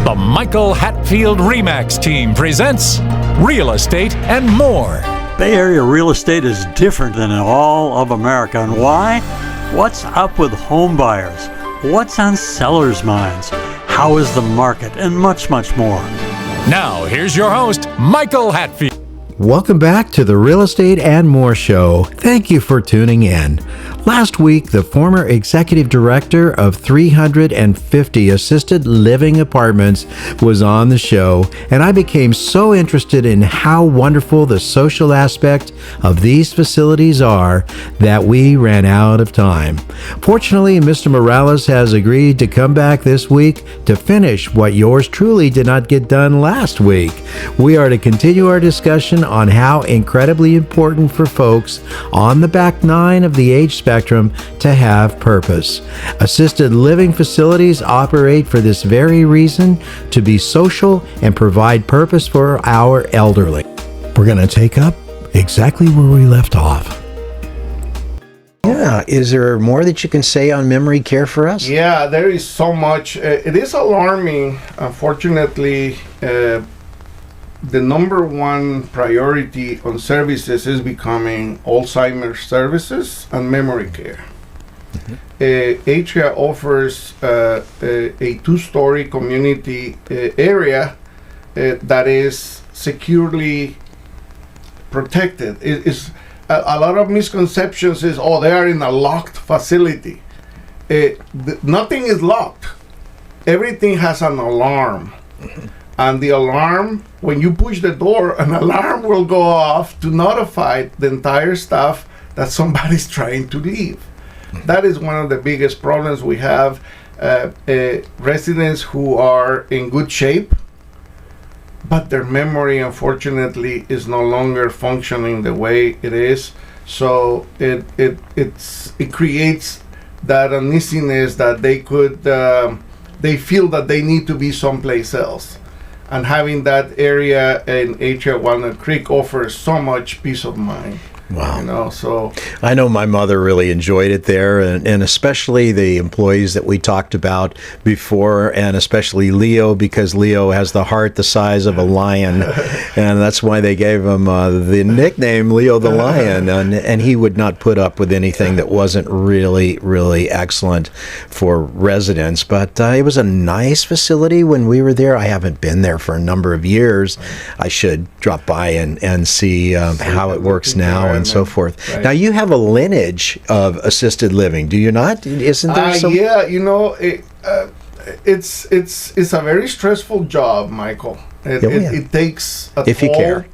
The Michael Hatfield RE/MAX team presents Real Estate and More. Bay Area real estate is different than in all of America. And why? What's up with home buyers? What's on sellers' minds? How is the market? And much, much more. Now, here's your host, Michael Hatfield. Welcome back to the Real Estate and More show. Thank you for tuning in. Last week, the former executive director of 350 assisted living apartments was on the show, and I became so interested in how wonderful the social aspect of these facilities are that we ran out of time. Fortunately, Mr. Morales has agreed to come back this week to finish what yours truly did not get done last week. We are to continue our discussion on how incredibly important for folks on the back nine of the age spectrum to have purpose. Assisted living facilities operate for this very reason, to be social and provide purpose for our elderly. We're going to take up exactly where we left off. Yeah, is there more that you can say on memory care for us? Yeah, there is so much. It is alarming. Unfortunately, the number one priority on services is becoming Alzheimer's services and memory care. Atria offers a two-story community area that is securely protected. It is a lot of misconceptions is, oh, they are in a locked facility. Nothing is locked. Everything has an alarm. And the alarm, when you push the door, an alarm will go off to notify the entire staff that somebody's trying to leave. That is one of the biggest problems we have. Residents who are in good shape, but their memory, unfortunately, is no longer functioning the way it is. So it creates that uneasiness that they feel that they need to be someplace else. And having that area in Atria, Walnut Creek offers so much peace of mind. Wow. So I know my mother really enjoyed it there, and especially the employees that we talked about before, and especially Leo, because Leo has the heart the size of a lion, and that's why they gave him the nickname Leo the Lion, and he would not put up with anything that wasn't really, really excellent for residents. But it was a nice facility when we were there. I haven't been there for a number of years. I should drop by and see how it works now. And so forth. Right. Now you have a lineage of assisted living, do you not? Isn't there some? Yeah, it's a very stressful job, Michael. It takes a if toll. You care.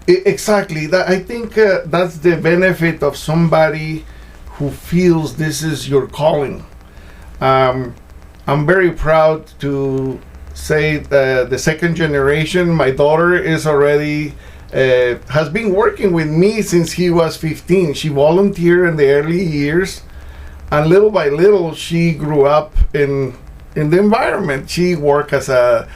Exactly. I think that's the benefit of somebody who feels this is your calling. I'm very proud to say the second generation. My daughter is already. Has been working with me since he was 15. She volunteered in the early years, and little by little she grew up in the environment. She worked as a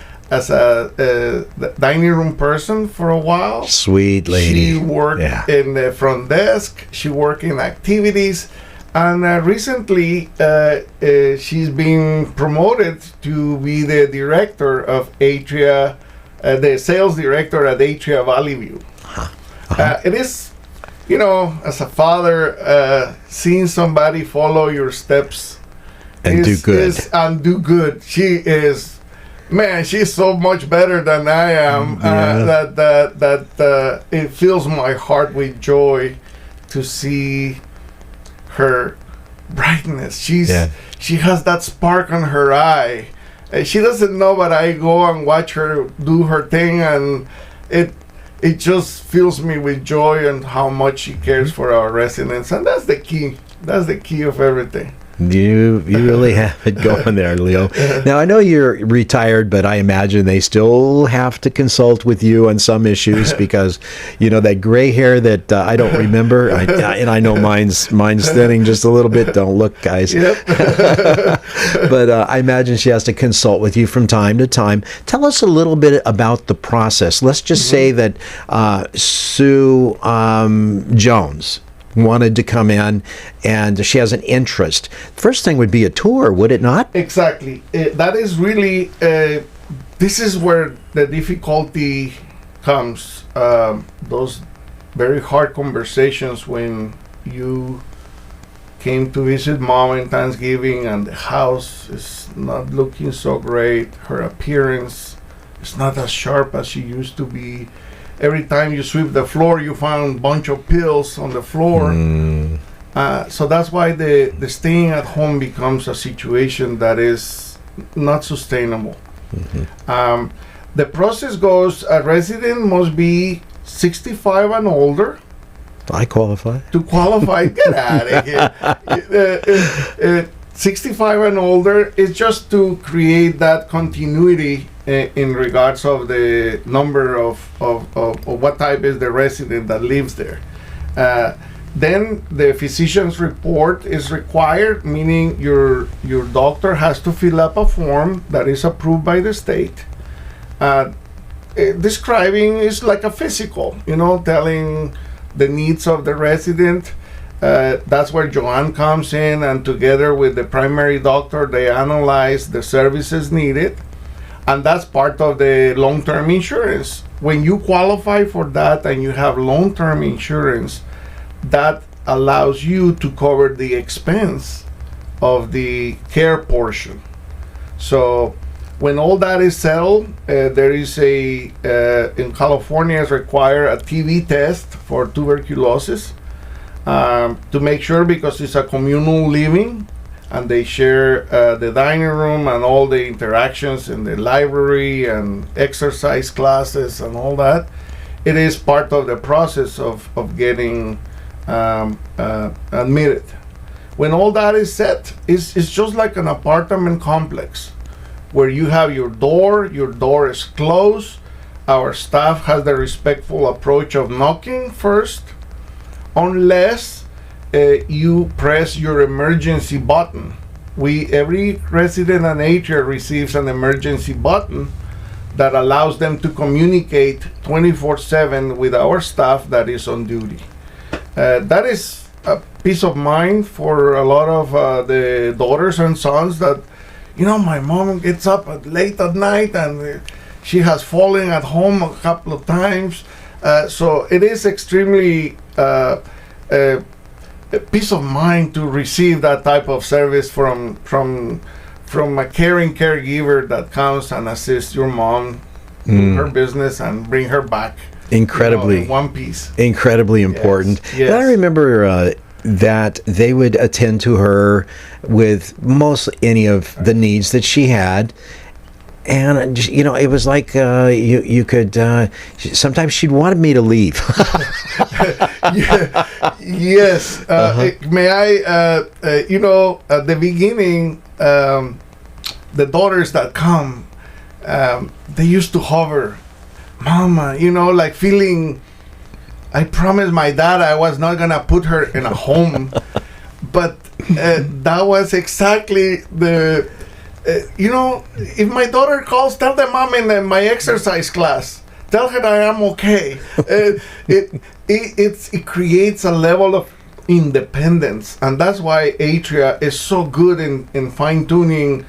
dining room person for a while. Sweet lady. She worked in the front desk. She worked in activities, and recently she's been promoted to be the director of Atria. The sales director at Atria Valley View. It is, as a father, seeing somebody follow your steps and do good. She is, man, she's so much better than I am. That it fills my heart with joy to see her brightness. She has that spark on her eye. She doesn't know, but I go and watch her do her thing, and it just fills me with joy and how much she cares for our residents, and that's the key. That's the key of everything. You really have it going there, Leo. Now, I know you're retired, but I imagine they still have to consult with you on some issues because, that gray hair that I don't remember, and I know mine's thinning just a little bit. Don't look, guys. Yep. But I imagine she has to consult with you from time to time. Tell us a little bit about the process. Let's just say that Sue Jones wanted to come in and she has an interest. First thing would be a tour, would it not? Exactly. That is really this is where the difficulty comes. Those very hard conversations when you came to visit mom in Thanksgiving and the house is not looking so great. Her appearance is not as sharp as she used to be. Every time you sweep the floor, you find a bunch of pills on the floor. So that's why the staying at home becomes a situation that is not sustainable. The process goes, a resident must be 65 and older. I qualify. To qualify, get out of here. 65 and older is just to create that continuity in regards of the number of what type is the resident that lives there. Then the physician's report is required, meaning your doctor has to fill up a form that is approved by the state. Describing is like a physical, telling the needs of the resident. That's where Joanne comes in, and together with the primary doctor, they analyze the services needed. And that's part of the long-term insurance. When you qualify for that and you have long-term insurance, that allows you to cover the expense of the care portion. So when all that is settled, there is in California is required a TB test for tuberculosis to make sure, because it's a communal living and they share the dining room and all the interactions in the library and exercise classes and all that. It is part of the process of getting admitted. When all that is set, it's just like an apartment complex where you have your door is closed. Our staff has the respectful approach of knocking first, unless you press your emergency button. Every resident in Atria receives an emergency button that allows them to communicate 24/7 with our staff that is on duty. That is a peace of mind for a lot of the daughters and sons that, my mom gets up late at night and she has fallen at home a couple of times. So it is extremely a peace of mind to receive that type of service from a caring caregiver that comes and assists your mom in her business and bring her back. Incredibly, in one piece. Incredibly important. Yes. And I remember that they would attend to her with most any of the needs that she had. And, it was like you could, sometimes she'd wanted me to leave. Yes. May I, at the beginning, the daughters that come, they used to hover. Mama, like feeling, I promised my dad I was not going to put her in a home. But that was exactly the... if my daughter calls, tell them I'm in my exercise class. Tell her that I am okay. It creates a level of independence, and that's why Atria is so good in fine tuning.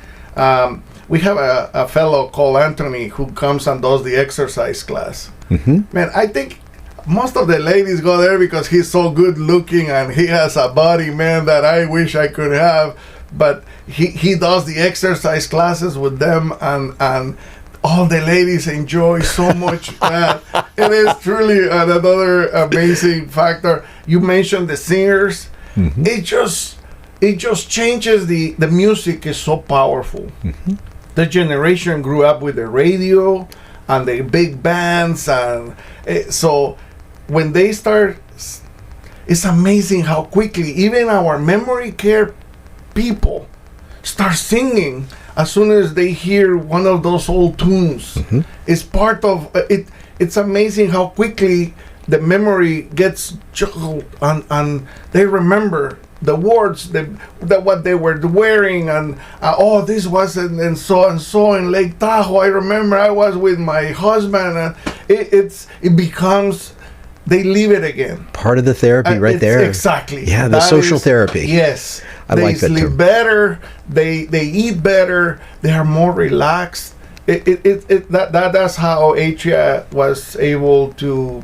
We have a fellow called Anthony who comes and does the exercise class. Man, I think most of the ladies go there because he's so good looking and he has a body, man, that I wish I could have. But he does the exercise classes with them, and all the ladies enjoy so much that it is truly another amazing factor. You mentioned the singers. It just changes. The music is so powerful. The generation grew up with the radio and the big bands, and so when they start, it's amazing how quickly even our memory care people start singing as soon as they hear one of those old tunes. It's part of it. It's amazing how quickly the memory gets juggled and they remember the words, what they were wearing, and this was and so in Lake Tahoe. I remember I was with my husband, and it becomes, they live it again. Part of the therapy right there. Exactly. Yeah, the social therapy. Yes. I like that They sleep too. better, they eat better, they are more relaxed. That's how Atria was able to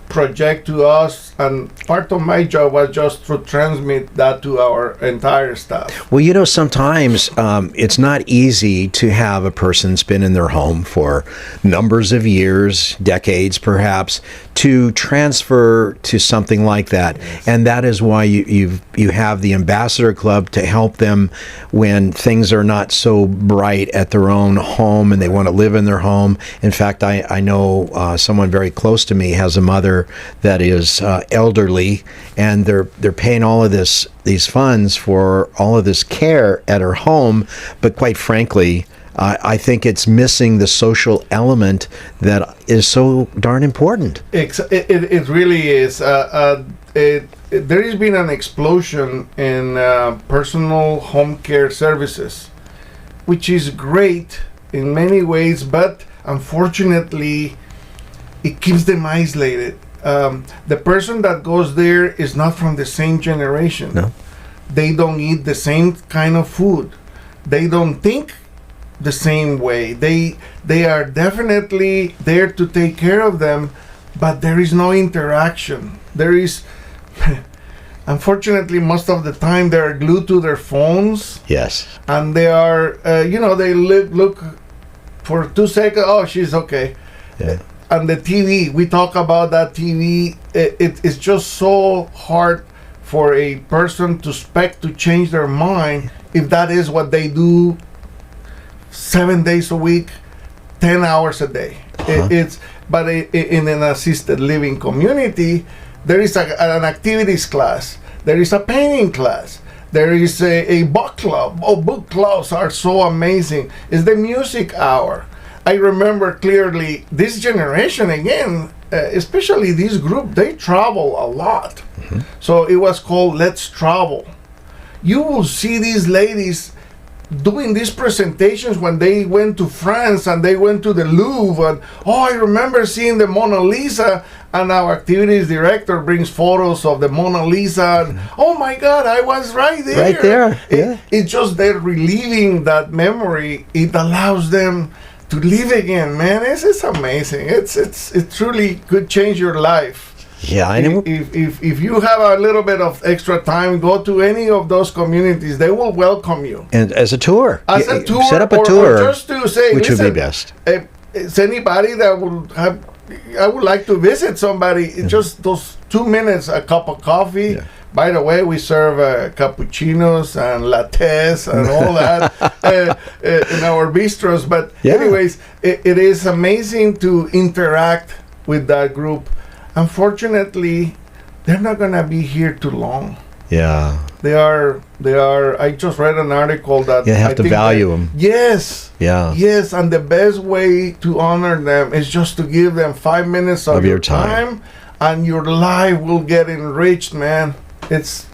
project to us, and part of my job was just to transmit that to our entire staff. Well, sometimes it's not easy to have a person spend in their home for numbers of years, decades perhaps, to transfer to something like that. Yes. And that is why you have the Ambassador Club to help them when things are not so bright at their own home and they want to live in their home. In fact, I know someone very close to me has a mother that is elderly, and they're paying all of these funds for all of this care at her home, but quite frankly, I think it's missing the social element that is so darn important. It really is. There has been an explosion in personal home care services, which is great in many ways, but unfortunately, it keeps them isolated. The person that goes there is not from the same generation. No. They don't eat the same kind of food. They don't think the same way. They are definitely there to take care of them, but there is no interaction. There is, unfortunately, most of the time they are glued to their phones. Yes. And they are, they look for 2 seconds. Oh, she's okay. Yeah. And the TV, we talk about that TV. It's just so hard for a person to expect to change their mind if that is what they do 7 days a week, 10 hours a day. But in an assisted living community, there is an activities class, there is a painting class, there is a book club. Oh, book clubs are so amazing. It's the music hour. I remember clearly this generation again, especially this group, they travel a lot. Mm-hmm. So it was called Let's Travel. You will see these ladies doing these presentations when they went to France and they went to the Louvre. And, I remember seeing the Mona Lisa, and our activities director brings photos of the Mona Lisa. And, oh my God, I was right there. Right there, yeah. It's just they're reliving that memory. It allows them to live again, man. It's amazing. It truly could change your life. Yeah, I know. If you have a little bit of extra time, go to any of those communities. They will welcome you. And as a tour, set up a tour, or just to say, which would be best. It's anybody that would have. I would like to visit somebody. Mm-hmm. Just those 2 minutes, a cup of coffee. Yeah. By the way, we serve cappuccinos and lattes and all that in our bistros. But anyways, it is amazing to interact with that group. Unfortunately, they're not going to be here too long. Yeah. They are. I just read an article that you have to value them. Yes. Yeah. Yes, and the best way to honor them is just to give them 5 minutes of your time, and your life will get enriched, man. It's.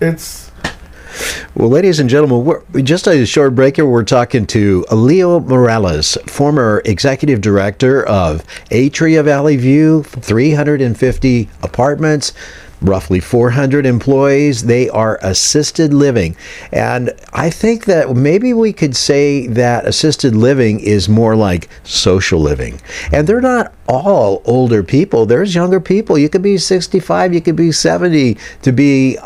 Well, ladies and gentlemen, we're just a short break here. We're talking to Leo Morales, former executive director of Atria Valley View, 350 apartments, roughly 400 employees. They are assisted living. And I think that maybe we could say that assisted living is more like social living. And they're not all older people. There's younger people. You could be 65, you could be 70 to be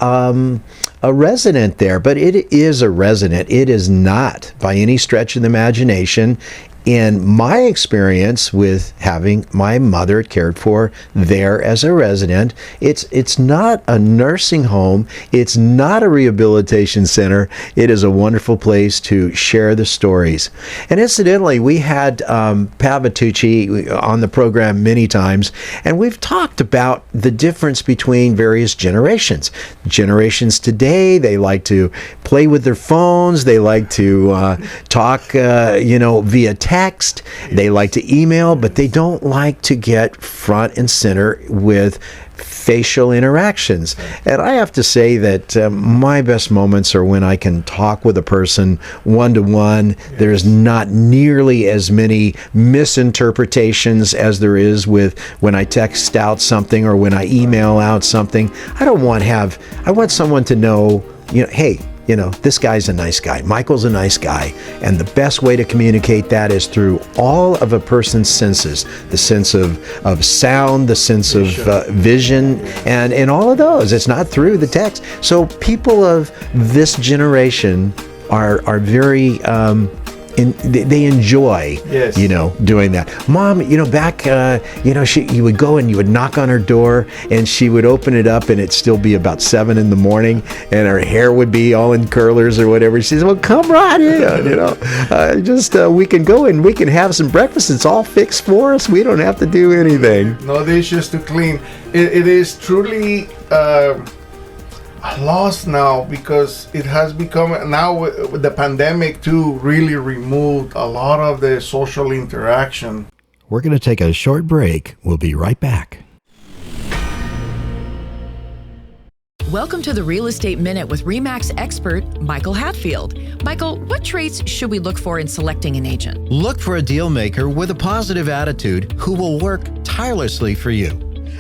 a resident there. But it is a resident. It is not, by any stretch of the imagination, in my experience with having my mother cared for there as a resident, it's not a nursing home. It's not a rehabilitation center. It is a wonderful place to share the stories. And incidentally, we had Pat Vitucci on the program many times, and we've talked about the difference between various generations. Generations today, they like to play with their phones. They like to talk, via text. They like to email, but they don't like to get front and center with facial interactions. And I have to say that my best moments are when I can talk with a person one-to-one. Yes. There's not nearly as many misinterpretations as there is with when I text out something or when I email out something. I want someone to know, hey, this guy's a nice guy. Michael's a nice guy. And the best way to communicate that is through all of a person's senses, the sense of sound, the sense of vision, and all of those. It's not through the text. So people of this generation are very they enjoy doing that. Mom, back you would go and you would knock on her door and she would open it up and it'd still be about 7 in the morning and her hair would be all in curlers or whatever. She says, well, come right in, we can go and we can have some breakfast. It's all fixed for us. We don't have to do anything. No dishes to clean. It is truly lost now, because it has become, now with the pandemic too, really removed a lot of the social interaction. We're going to take a short break. We'll be right back. Welcome to the Real Estate Minute with RE/MAX expert Michael Hatfield. Michael, what traits should we look for in selecting an agent? Look for a deal maker with a positive attitude who will work tirelessly for you.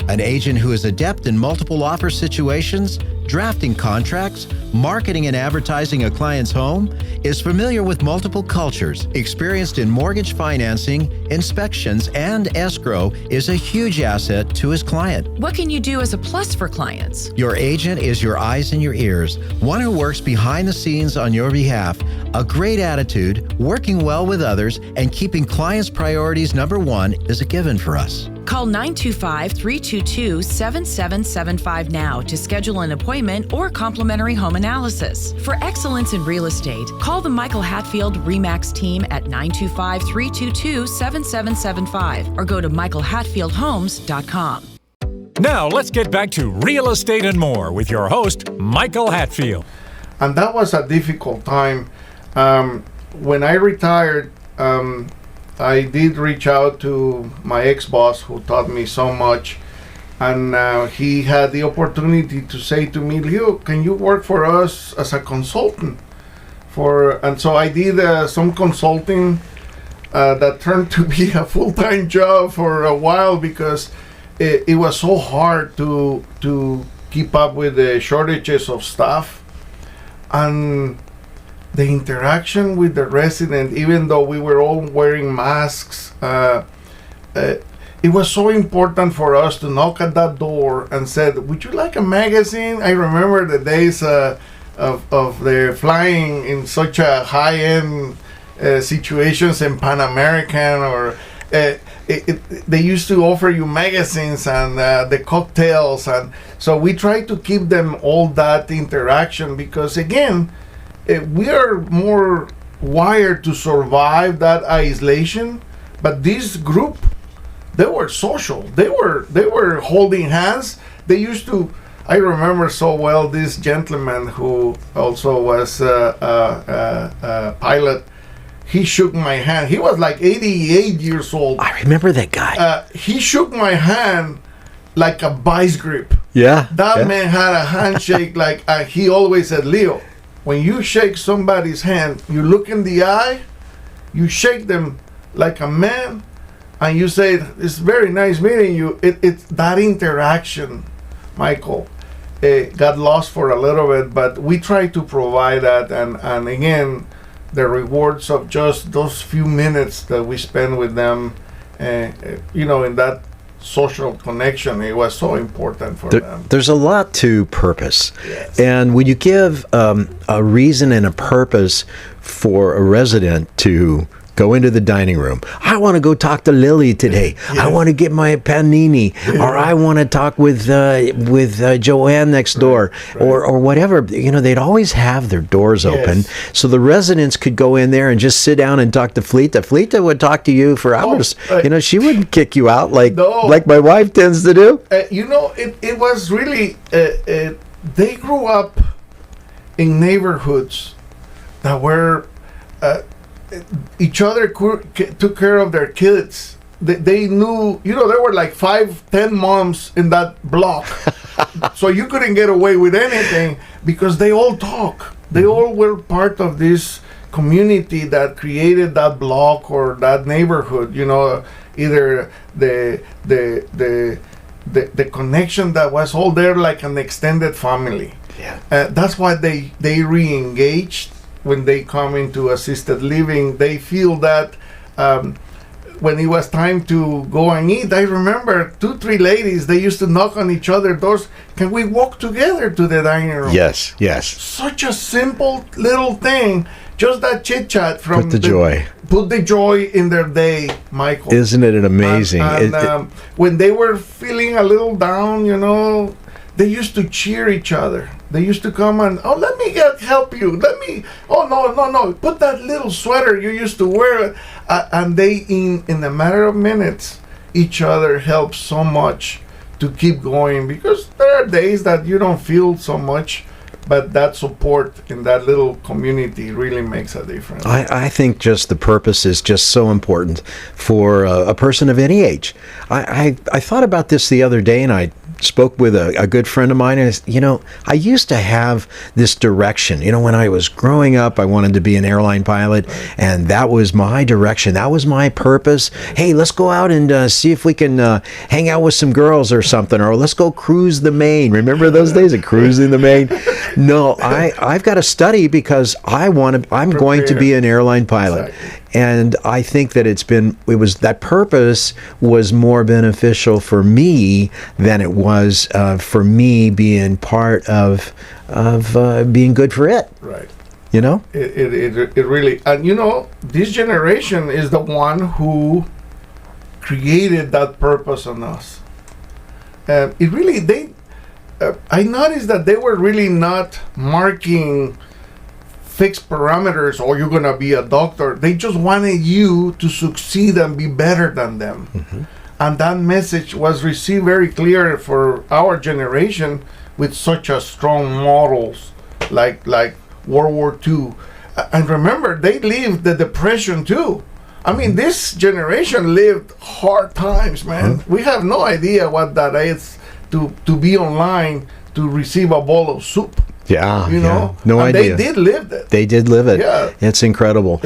An agent who is adept in multiple offer situations, drafting contracts, marketing and advertising a client's home, is familiar with multiple cultures, experienced in mortgage financing, inspections, and escrow, is a huge asset to his client. What can you do as a plus for clients? Your agent is your eyes and your ears, one who works behind the scenes on your behalf. A great attitude, working well with others, and keeping clients' priorities number one is a given for us. Call 925-322-7775 now to schedule an appointment or complimentary home analysis. For excellence in real estate, call the Michael Hatfield RE/MAX team at 925-322-7775 or go to michaelhatfieldhomes.com. Now let's get back to Real Estate and More with your host, Michael Hatfield. And that was a difficult time. When I retired, I did reach out to my ex-boss, who taught me so much, and he had the opportunity to say to me, Leo, can you work for us as a consultant? And so I did some consulting that turned to be a full-time job for a while, because it was so hard to keep up with the shortages of staff. And the interaction with the resident, even though we were all wearing masks, it was so important for us to knock at that door and said, would you like a magazine? I remember the days of the flying in such a high-end situations in Pan American, or they used to offer you magazines and the cocktails, and so we try to keep them all that interaction, because again, we are more wired to survive that isolation. But this group, they were social. They were holding hands. They used to. I remember so well this gentleman who also was a pilot. He shook my hand. He was like 88 years old. I remember that guy. He shook my hand like a vice grip. Yeah. That man had a handshake like he always said, Leo, when you shake somebody's hand, you look in the eye, you shake them like a man, and you say, it's very nice meeting you. It's that interaction, Michael, got lost for a little bit, but we try to provide that, and again, the rewards of just those few minutes that we spend with them, in that social connection, it was so important for them. There's a lot to purpose. Yes. And when you give a reason and a purpose for a resident to go into the dining room, I want to go talk to Lily today. Yes. I want to get my panini, or I want to talk with Joanne next door, right. or whatever. They'd always have their doors open, so the residents could go in there and just sit down and talk to Fleta. Fleta would talk to you for hours. She wouldn't kick you out like my wife tends to do. It was really they grew up in neighborhoods that were. Each other took care of their kids. They knew, there were like 5-10 moms in that block. So you couldn't get away with anything, because they all talk. They all were part of this community that created that block or that neighborhood. Either the connection that was all there, like an extended family. That's why they re-engage when they come into assisted living. They feel that when it was time to go and eat, I remember 2-3 ladies, they used to knock on each other's doors. Can we walk together to the dining room? Yes. Such a simple little thing. Just that chit chat from Put the joy in their day, Michael. Isn't it amazing? And when they were feeling a little down, they used to cheer each other. They used to come and, let me help you. No. Put that little sweater you used to wear. And they, in a matter of minutes, each other helps so much to keep going, because there are days that you don't feel so much, but that support in that little community really makes a difference. I think just the purpose is just so important for a person of any age. I thought about this the other day, and I spoke with a good friend of mine, and I used to have this direction. When I was growing up, I wanted to be an airline pilot, and that was my direction. That was my purpose. Hey, let's go out and see if we can hang out with some girls or something, or let's go cruise the Maine. Remember those days of cruising the Maine? No, I've got to study because I'm going to be an airline pilot. Exactly. And I think that that purpose was more beneficial for me than it was for me being part of being good for it. Right. It really, and this generation is the one who created that purpose on us. I noticed that they were really not marking fixed parameters, or you're going to be a doctor. They just wanted you to succeed and be better than them. Mm-hmm. And that message was received very clear for our generation with such a strong models like World War II. And remember, they lived the Depression too. I mean, this generation lived hard times, man. Mm-hmm. We have no idea what that is to be online to receive a bowl of soup. Yeah, no and idea. They did live it. They did live it. Yeah. It's incredible.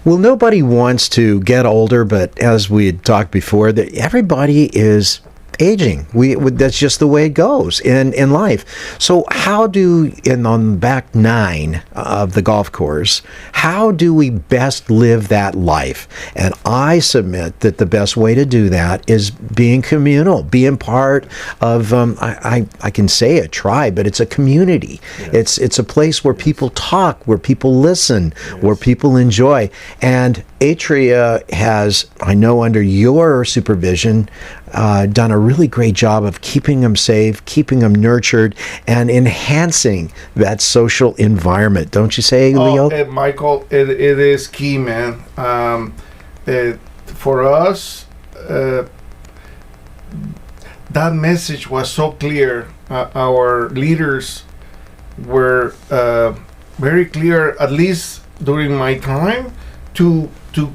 Well, nobody wants to get older, but as we had talked before, that everybody is aging. That's just the way it goes in life. So how on the back 9 of the golf course, how do we best live that life? And I submit that the best way to do that is being communal, being part of, I can say a tribe, but it's a community. Yes. It's a place where people talk, where people listen, where people enjoy. And Atria has, I know under your supervision, done a really great job of keeping them safe, keeping them nurtured, and enhancing that social environment. Don't you say, Leo? Michael, it is key, man. For us, that message was so clear. Our leaders were very clear, at least during my time, to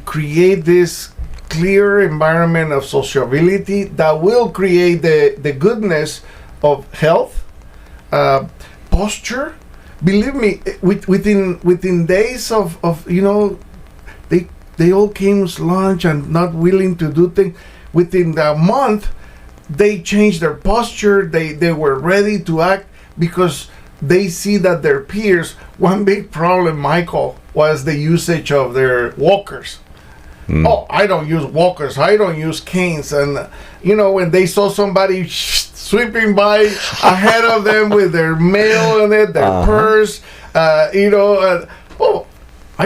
create this clear environment of sociability that will create the goodness of health, posture. Believe me, within days of they all came to lunch and not willing to do things. Within a month, they changed their posture. They were ready to act because they see that their peers. One big problem, Michael, was the usage of their walkers. Oh, I don't use walkers. I don't use canes. And, when they saw somebody sweeping by ahead of them with their mail in it, their purse, I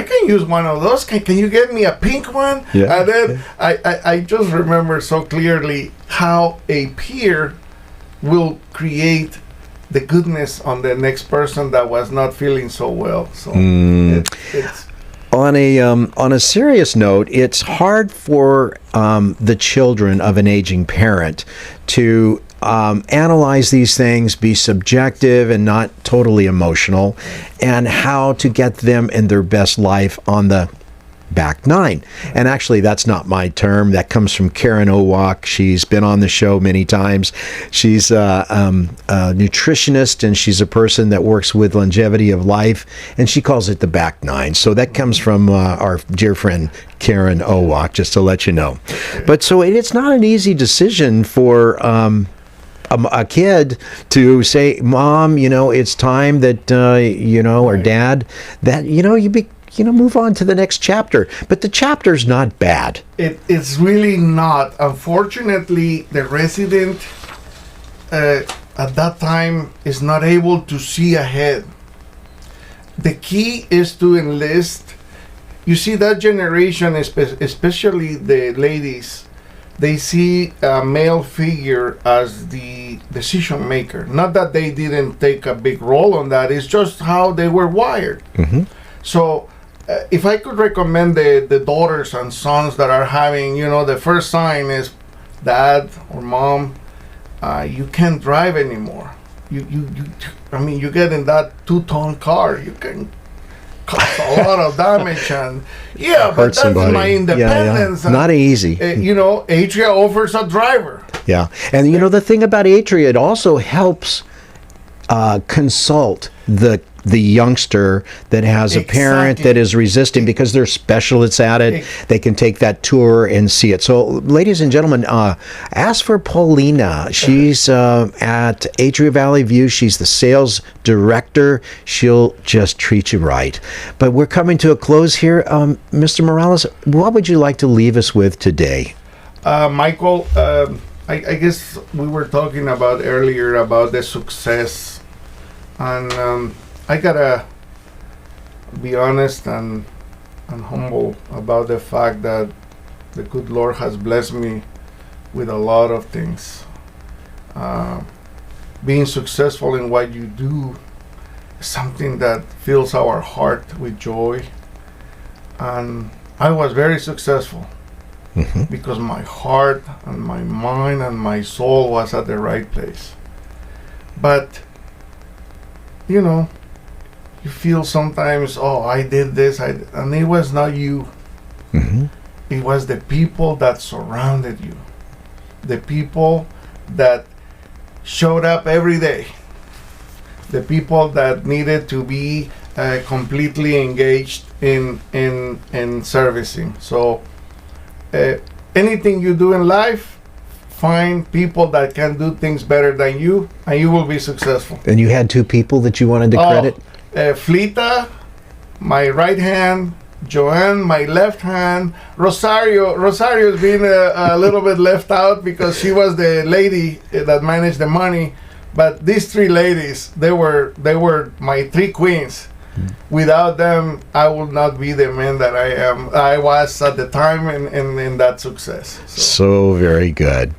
can use one of those. Can you get me a pink one? Yeah. And then I just remember so clearly how a peer will create the goodness on the next person that was not feeling so well. So it's... On a serious note, it's hard for the children of an aging parent to analyze these things, be subjective and not totally emotional, and how to get them in their best life on the back 9. And actually, that's not my term. That comes from Karen Owak. She's been on the show many times. She's a nutritionist, and she's a person that works with longevity of life, and she calls it the back 9. So that comes from our dear friend Karen Owak, just to let you know. But so it's not an easy decision for a kid to say, Mom, it's time that, or Dad, that, move on to the next chapter. But the chapter's not bad. It's really not. Unfortunately, the resident at that time is not able to see ahead. The key is to enlist. You see, that generation, especially the ladies, they see a male figure as the decision maker. Not that they didn't take a big role on that, it's just how they were wired. Mm-hmm. So if I could recommend the daughters and sons that are having, the first sign is, Dad or Mom, you can't drive anymore. You get in that 2-ton car, you can cause a lot of damage, and but that's somebody. My independence. Yeah. Not easy. Atria offers a driver. Yeah, and the thing about Atria, it also helps consult the youngster that has a parent that is resisting, because they're specialists at it. They can take that tour and see it. So, ladies and gentlemen, ask for Paulina. She's at Atria Valley View. She's the sales director. She'll just treat you right. But we're coming to a close here. Mr. Morales, what would you like to leave us with today? Michael, I guess we were talking about earlier about the success, and I gotta be honest and humble about the fact that the good Lord has blessed me with a lot of things. Being successful in what you do is something that fills our heart with joy, and I was very successful because my heart and my mind and my soul was at the right place. But you feel sometimes, I did this, and it was not you. Mm-hmm. It was the people that surrounded you, the people that showed up every day, the people that needed to be completely engaged in servicing. So anything you do in life, find people that can do things better than you, and you will be successful. And you had 2 people that you wanted to credit? Flita, my right hand, Joanne, my left hand. Rosario's been a little bit left out because she was the lady that managed the money. But these 3 ladies, they were my 3 queens. Without them, I would not be the man that I was at the time in that success. So very good.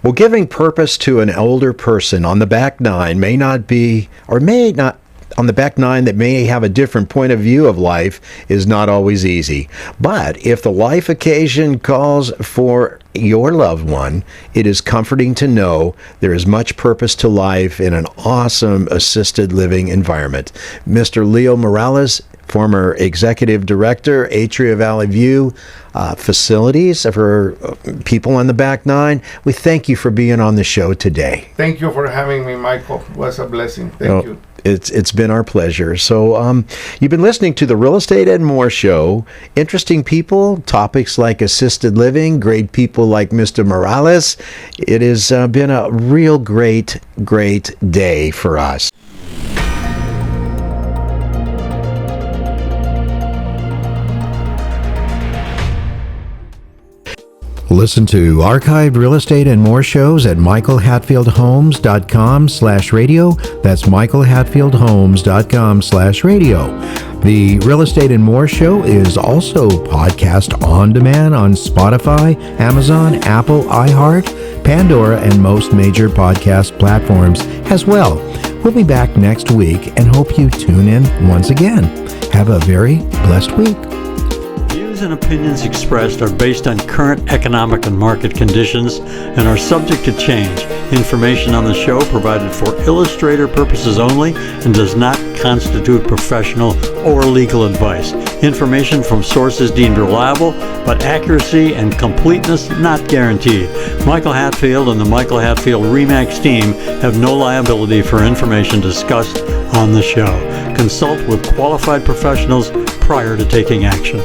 Well, giving purpose to an older person on the back nine may not be, or may not, on the back nine that may have a different point of view of life is not always easy. But if the life occasion calls for your loved one, it is comforting to know there is much purpose to life in an awesome assisted living environment. Mr. Leo Morales, former executive director, Atria Valley View facilities for people on the back nine, we thank you for being on the show today. Thank you for having me, Michael. It was a blessing. Thank you. It's been our pleasure. So you've been listening to the Real Estate and More Show. Interesting people, topics like assisted living, great people like Mr. Morales. It has been a real great day for us. Listen to archived real estate and more shows at michaelhatfieldhomes.com/radio. That's michaelhatfieldhomes.com/radio. The Real Estate and More Show is also podcast on demand on Spotify, Amazon, Apple, iHeart, Pandora, and most major podcast platforms as well. We'll be back next week and hope you tune in once again. Have a very blessed week. Views and opinions expressed are based on current economic and market conditions and are subject to change. Information on the show provided for illustrator purposes only and does not constitute professional or legal advice. Information from sources deemed reliable, but accuracy and completeness not guaranteed. Michael Hatfield and the Michael Hatfield RE/MAX team have no liability for information discussed on the show. Consult with qualified professionals prior to taking action.